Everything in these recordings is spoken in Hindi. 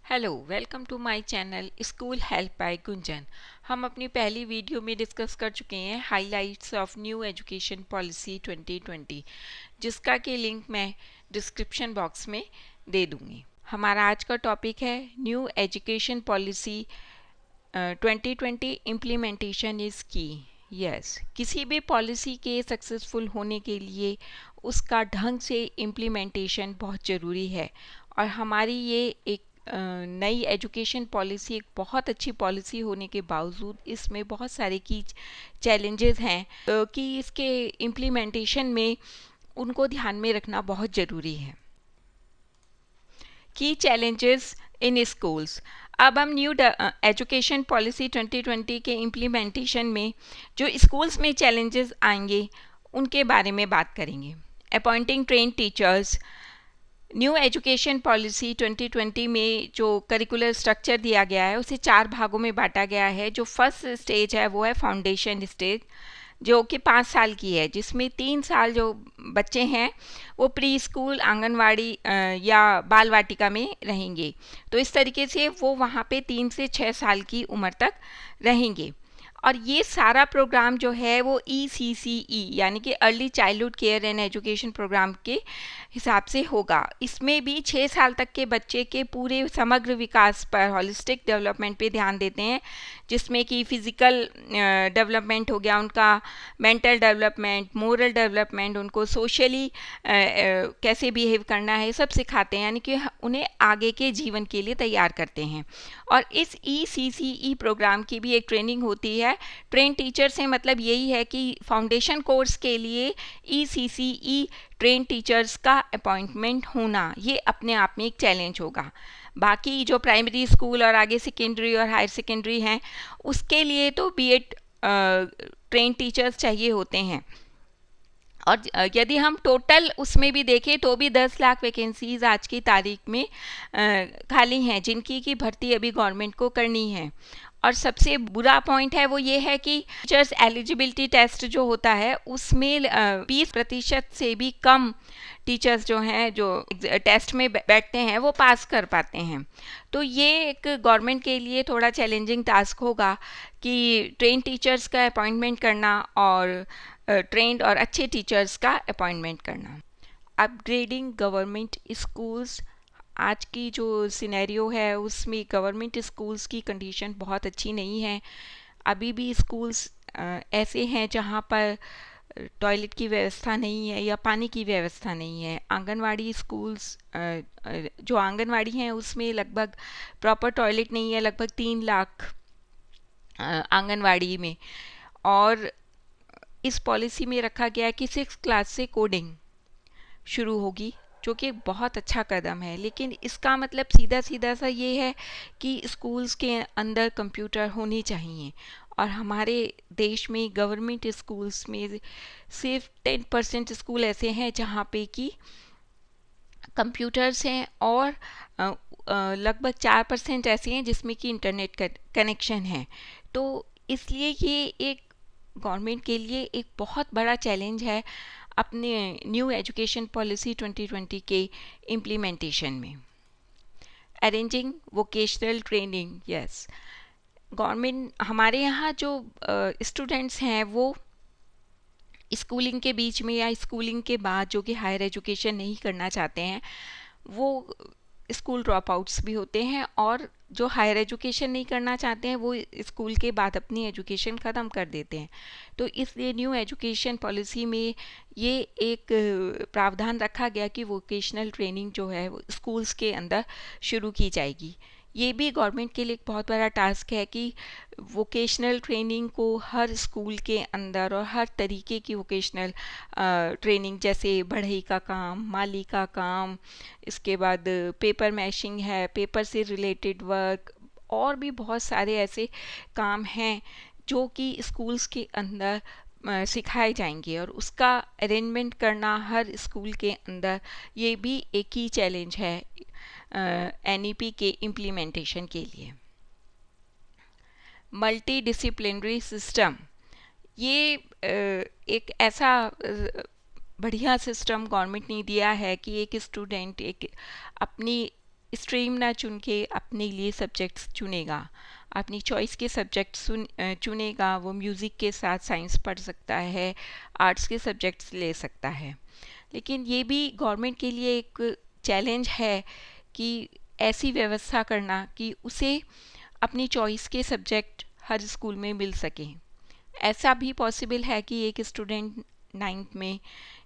Hello, welcome to my channel school help by Gunjan. हम अपनी पहली वीडियो में डिस्कस कर चुके हैं highlights of new education policy 2020, जिसका कि लिंक मैं डिस्क्रिप्शन बॉक्स में दे दूंगी। हमारा आज का टॉपिक है new education policy 2020 implementation is की। यस, किसी भी पॉलिसी के सक्सेसफुल होने के लिए उसका ढंग से इम्प्लीमेंटेशन बहुत ज़रूरी है। और हमारी ये एक नई एजुकेशन पॉलिसी एक बहुत अच्छी पॉलिसी होने के बावजूद इसमें बहुत सारे की चैलेंजेस हैं कि इसके इम्प्लीमेंटेशन में उनको ध्यान में रखना बहुत ज़रूरी है। की चैलेंजेस इन स्कूल्स। अब हम न्यू एजुकेशन पॉलिसी 2020 के इम्प्लीमेंटेशन में जो स्कूल्स में चैलेंजेस आएंगे उनके बारे में बात करेंगे। Appointing train teachers. New education policy 2020 में जो करिकुलर स्ट्रक्चर दिया गया है उसे 4 भागों में बांटा गया है। जो फर्स्ट स्टेज है वो है फाउंडेशन स्टेज, जो कि 5 साल की है, जिसमें 3 साल जो बच्चे हैं वो प्री स्कूल, आंगनवाड़ी या बाल वाटिका में रहेंगे। तो इस तरीके से वो वहाँ पे 3 से 6 साल की उम्र तक रहेंगे। और ये सारा प्रोग्राम जो है वो ECCE यानी कि early childhood care and education programme के हिसाब से होगा। इसमें भी 6 साल तक के बच्चे के पूरे समग्र विकास पर, हॉलिस्टिक डेवलपमेंट पे ध्यान देते हैं, जिसमें कि फिज़िकल डेवलपमेंट हो गया उनका, मेंटल डेवलपमेंट, मोरल डेवलपमेंट, उनको सोशली कैसे बिहेव करना है, सब सिखाते हैं, यानी कि उन्हें आगे के जीवन के लिए तैयार करते हैं। और इस ECCE प्रोग्राम की भी एक ट्रेनिंग होती है। ट्रेन टीचर से मतलब यही है कि फाउंडेशन कोर्स के लिए ECCE ट्रेन टीचर्स का अपॉइंटमेंट होना ये अपने आप में एक चैलेंज होगा। बाकी जो प्राइमरी स्कूल और आगे सेकेंडरी और हायर सेकेंडरी हैं उसके लिए तो BEd ट्रेन टीचर्स चाहिए होते हैं। और यदि हम टोटल उसमें भी देखें तो भी 10 लाख वैकेंसीज आज की तारीख में खाली हैं, जिनकी की भर्ती अभी गवर्नमेंट को करनी है। और सबसे बुरा पॉइंट है वो ये है कि टीचर्स एलिजिबिलिटी टेस्ट जो होता है उसमें 20% से भी कम टीचर्स जो हैं जो टेस्ट में बैठते हैं वो पास कर पाते हैं। तो ये एक गवर्नमेंट के लिए थोड़ा चैलेंजिंग टास्क होगा कि ट्रेन टीचर्स का अपॉइंटमेंट करना और ट्रेंड और अच्छे टीचर्स का अपॉइंटमेंट करना। Upgrading government schools. आज की जो सिनेरियो है उसमें गवर्नमेंट स्कूल्स की कंडीशन बहुत अच्छी नहीं है। अभी भी स्कूल्स ऐसे हैं जहाँ पर टॉयलेट की व्यवस्था नहीं है या पानी की व्यवस्था नहीं है। आंगनवाड़ी स्कूल्स जो आंगनवाड़ी हैं उसमें लगभग प्रॉपर टॉयलेट नहीं है, लगभग 3 लाख आंगनवाड़ी में। और इस पॉलिसी में रखा गया है कि 6 क्लास से कोडिंग शुरू होगी, जो कि बहुत अच्छा कदम है। लेकिन इसका मतलब सीधा सीधा सा ये है कि स्कूल्स के अंदर कंप्यूटर होने चाहिए। और हमारे देश में गवर्नमेंट स्कूल्स में सिर्फ 10% स्कूल ऐसे हैं जहाँ पे कि कंप्यूटर्स हैं, और लगभग 4% ऐसे हैं जिसमें कि इंटरनेट कनेक्शन है। तो इसलिए ये एक गवर्नमेंट के लिए एक बहुत बड़ा चैलेंज है अपने न्यू एजुकेशन पॉलिसी 2020 के इम्प्लीमेंटेशन में। Arranging vocational training. Yes, government हमारे यहाँ जो स्टूडेंट्स हैं वो स्कूलिंग के बीच में या स्कूलिंग के बाद जो कि हायर एजुकेशन नहीं करना चाहते हैं वो स्कूल ड्रॉप आउट्स भी होते हैं, और जो हायर एजुकेशन नहीं करना चाहते हैं वो स्कूल के बाद अपनी एजुकेशन ख़त्म कर देते हैं। तो इसलिए न्यू एजुकेशन पॉलिसी में ये एक प्रावधान रखा गया कि वोकेशनल ट्रेनिंग जो है वो स्कूल्स के अंदर शुरू की जाएगी। ये भी गवर्नमेंट के लिए एक बहुत बड़ा टास्क है कि वोकेशनल ट्रेनिंग को हर स्कूल के अंदर, और हर तरीके की वोकेशनल ट्रेनिंग, जैसे बढ़ई का काम, माली का काम, इसके बाद पेपर मैशिंग है, पेपर से रिलेटेड वर्क, और भी बहुत सारे ऐसे काम हैं जो कि स्कूल्स के अंदर सिखाए जाएंगे। और उसका अरेंजमेंट करना हर स्कूल के अंदर ये भी एक ही चैलेंज है NEP के इम्प्लीमेंटेशन के लिए। Multi disciplinary system. ये एक ऐसा बढ़िया सिस्टम गवर्नमेंट ने दिया है कि एक स्टूडेंट एक अपनी स्ट्रीम ना चुन के अपने लिए सब्जेक्ट्स चुनेगा, अपनी चॉइस के सब्जेक्ट चुनेगा, वो म्यूज़िक के साथ साइंस पढ़ सकता है, आर्ट्स के सब्जेक्ट्स ले सकता है। लेकिन ये भी गवर्नमेंट के लिए एक चैलेंज है कि ऐसी व्यवस्था करना कि उसे अपनी चॉइस के सब्जेक्ट हर स्कूल में मिल सकें। ऐसा भी पॉसिबल है कि एक स्टूडेंट 9th में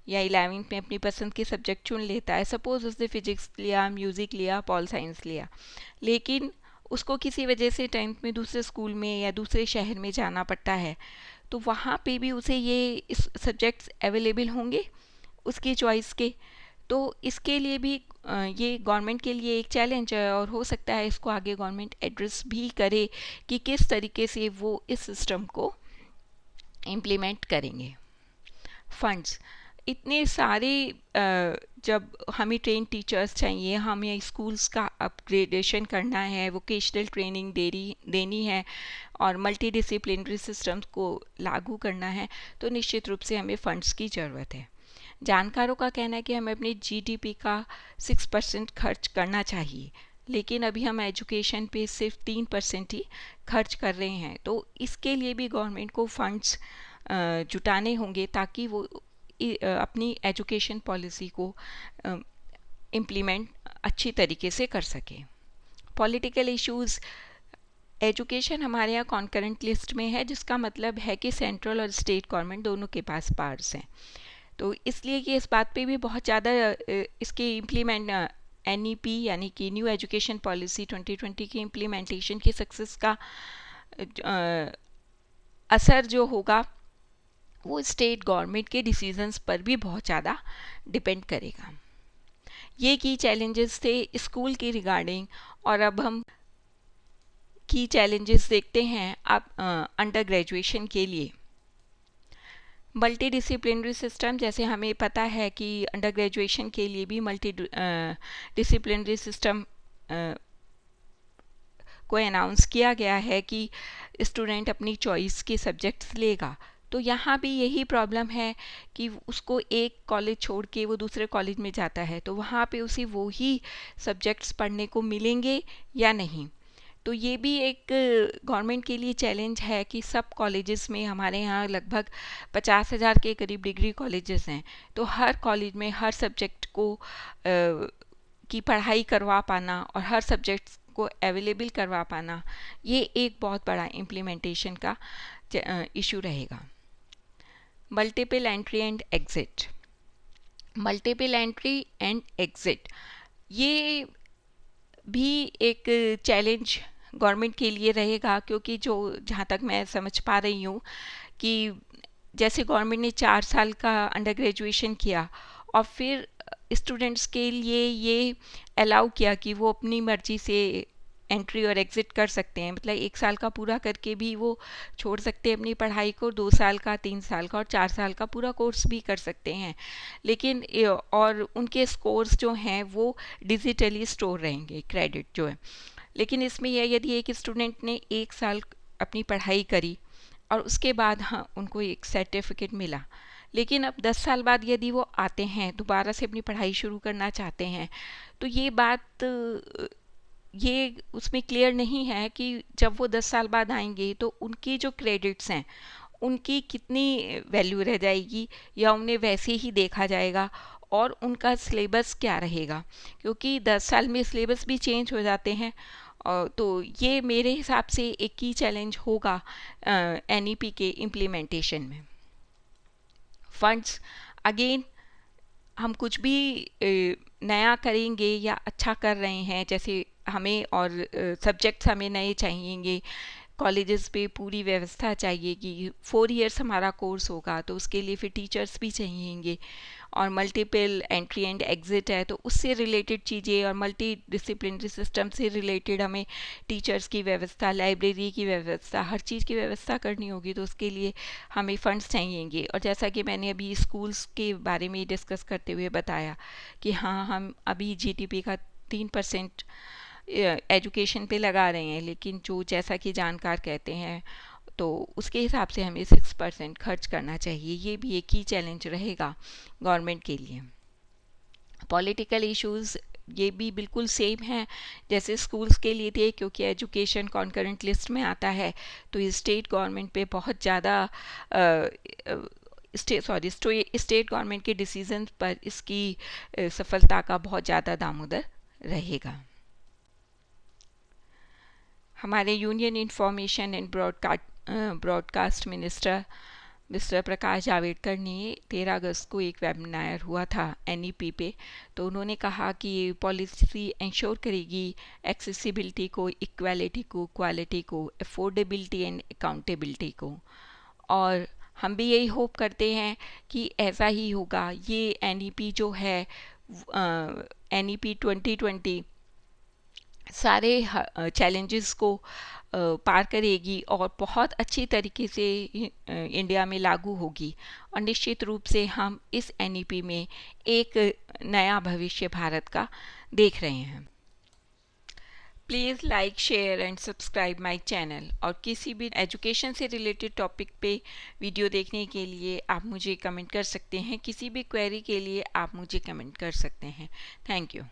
या 11th में अपनी पसंद के सब्जेक्ट चुन लेता है, सपोज़ उसने फिजिक्स लिया, म्यूज़िक लिया, पॉल साइंस लिया, लेकिन उसको किसी वजह से 10th में दूसरे स्कूल में या दूसरे शहर में जाना पड़ता है, तो वहाँ पे भी उसे ये इस सब्जेक्ट्स अवेलेबल होंगे उसकी चॉइस के। तो इसके लिए भी ये गवर्नमेंट के लिए एक चैलेंज है, और हो सकता है इसको आगे गवर्नमेंट एड्रेस भी करे कि किस तरीके से वो इस सिस्टम को इम्प्लीमेंट करेंगे। फंड्स इतने सारे, जब हमें ट्रेन टीचर्स चाहिए, हमें स्कूल्स का अपग्रेडेशन करना है, वोकेशनल ट्रेनिंग देनी है और मल्टी डिसिप्लिनरी सिस्टम्स को लागू करना है, तो निश्चित रूप से हमें फ़ंड्स की ज़रूरत है। जानकारों का कहना है कि हमें अपनी जीडीपी का 6% खर्च करना चाहिए, लेकिन अभी हम एजुकेशन पे सिर्फ 3% ही खर्च कर रहे हैं। तो इसके लिए भी गवर्नमेंट को फंड्स जुटाने होंगे ताकि वो अपनी एजुकेशन पॉलिसी को इम्प्लीमेंट अच्छी तरीके से कर सके। पॉलिटिकल इश्यूज़, एजुकेशन हमारे यहाँ कॉन्करेंट लिस्ट में है, जिसका मतलब है कि सेंट्रल और स्टेट गवर्नमेंट दोनों के पास पावर्स हैं। तो इसलिए कि इस बात पे भी बहुत ज़्यादा इसके इम्प्लीमेंट NEP यानी कि न्यू एजुकेशन पॉलिसी 2020 की इम्प्लीमेंटेशन की सक्सेस का असर जो होगा वो स्टेट गवर्नमेंट के डिसीजंस पर भी बहुत ज़्यादा डिपेंड करेगा। ये की चैलेंजेस थे स्कूल की रिगार्डिंग, और अब हम की चैलेंजेस देखते हैं आप अंडर ग्रेजुएशन के लिए। मल्टी डिसिप्लिनरी सिस्टम, जैसे हमें पता है कि अंडर ग्रेजुएशन के लिए भी मल्टी डिसिप्लिनरी सिस्टम को अनाउंस किया गया है कि स्टूडेंट अपनी चॉइस के सब्जेक्ट्स लेगा। तो यहाँ भी यही प्रॉब्लम है कि उसको एक कॉलेज छोड़ के वो दूसरे कॉलेज में जाता है, तो वहाँ पे उसे वो ही सब्जेक्ट्स पढ़ने को मिलेंगे या नहीं। तो ये भी एक गवर्नमेंट के लिए चैलेंज है कि सब कॉलेजेस में, हमारे यहाँ लगभग 50,000 के करीब डिग्री कॉलेजेस हैं, तो हर कॉलेज में हर सब्जेक्ट को की पढ़ाई करवा पाना और हर सब्जेक्ट्स को अवेलेबल करवा पाना, ये एक बहुत बड़ा इम्प्लीमेंटेशन का इशू रहेगा। Multiple entry and exit, multiple entry and exit ये भी एक चैलेंज गवर्नमेंट के लिए रहेगा, क्योंकि जो जहाँ तक मैं समझ पा रही हूँ कि जैसे गवर्नमेंट ने 4 साल का अंडर ग्रेजुएशन किया और फिर स्टूडेंट्स के लिए ये अलाउ किया कि वो अपनी मर्ज़ी से एंट्री और एग्ज़िट कर सकते हैं, मतलब 1 साल का पूरा करके भी वो छोड़ सकते हैं अपनी पढ़ाई को, 2 साल का, 3 साल का और 4 साल का पूरा कोर्स भी कर सकते हैं। लेकिन और उनके स्कोर्स जो हैं वो डिजिटली स्टोर रहेंगे, क्रेडिट जो है। लेकिन इसमें यह, यदि एक स्टूडेंट ने 1 साल अपनी पढ़ाई करी और उसके बाद हाँ उनको एक सर्टिफिकेट मिला, लेकिन अब 10 साल बाद यदि वो आते हैं, दोबारा से अपनी पढ़ाई शुरू करना चाहते हैं, तो ये बात ये उसमें क्लियर नहीं है कि जब वो 10 साल बाद आएंगे तो उनकी जो क्रेडिट्स हैं उनकी कितनी वैल्यू रह जाएगी, या उन्हें वैसे ही देखा जाएगा, और उनका सिलेबस क्या रहेगा, क्योंकि 10 साल में सिलेबस भी चेंज हो जाते हैं। तो ये मेरे हिसाब से एक की चैलेंज होगा NEP के इम्प्लीमेंटेशन में। फंड्स, अगेन हम कुछ भी नया करेंगे या अच्छा कर रहे हैं, जैसे हमें और सब्जेक्ट्स हमें नए चाहिएंगे, कॉलेजेस पे पूरी व्यवस्था चाहिए कि 4 इयर्स हमारा कोर्स होगा, तो उसके लिए फिर टीचर्स भी चाहिएंगे, और मल्टीपल एंट्री एंड एग्ज़िट है तो उससे रिलेटेड चीज़ें, और मल्टी डिसिप्लिनरी सिस्टम से रिलेटेड हमें टीचर्स की व्यवस्था, लाइब्रेरी की व्यवस्था, हर चीज़ की व्यवस्था करनी होगी, तो उसके लिए हमें फ़ंड्स चाहिएंगे। और जैसा कि मैंने अभी स्कूल्स के बारे में डिस्कस करते हुए बताया कि हाँ, हम अभी GDP का 3% एजुकेशन पे लगा रहे हैं, लेकिन जो जैसा कि जानकार कहते हैं तो उसके हिसाब से हमें 6% खर्च करना चाहिए। ये भी एक ही चैलेंज रहेगा गवर्नमेंट के लिए। पॉलिटिकल इश्यूज़ ये भी बिल्कुल सेम हैं जैसे स्कूल्स के लिए थे, क्योंकि एजुकेशन कॉन्करेंट लिस्ट में आता है तो ये स्टेट गवर्नमेंट पे बहुत ज़्यादा स्टेट गवर्नमेंट के डिसीजन पर इसकी सफलता का बहुत ज़्यादा दामोदर रहेगा। हमारे union information and broadcast minister mister Prakash Javadekar ने 13 अगस्त को एक वेबिनार हुआ था एनईपी पे, तो उन्होंने कहा कि ये पॉलिसी इंश्योर करेगी एक्सेसिबिलिटी को, इक्वालिटी को, क्वालिटी को, अफोर्डेबिलिटी एंड अकाउंटेबिलिटी को, और हम भी यही होप करते हैं कि ऐसा ही होगा। ये एनईपी जो है एनईपी 2020 सारे चैलेंजेस को पार करेगी और बहुत अच्छी तरीके से इंडिया में लागू होगी, और निश्चित रूप से हम इस एनईपी में एक नया भविष्य भारत का देख रहे हैं। Please like, share and subscribe my channel, और किसी भी एजुकेशन से रिलेटेड टॉपिक पे वीडियो देखने के लिए आप मुझे कमेंट कर सकते हैं। किसी भी क्वेरी के लिए आप मुझे कमेंट कर सकते हैं। Thank you.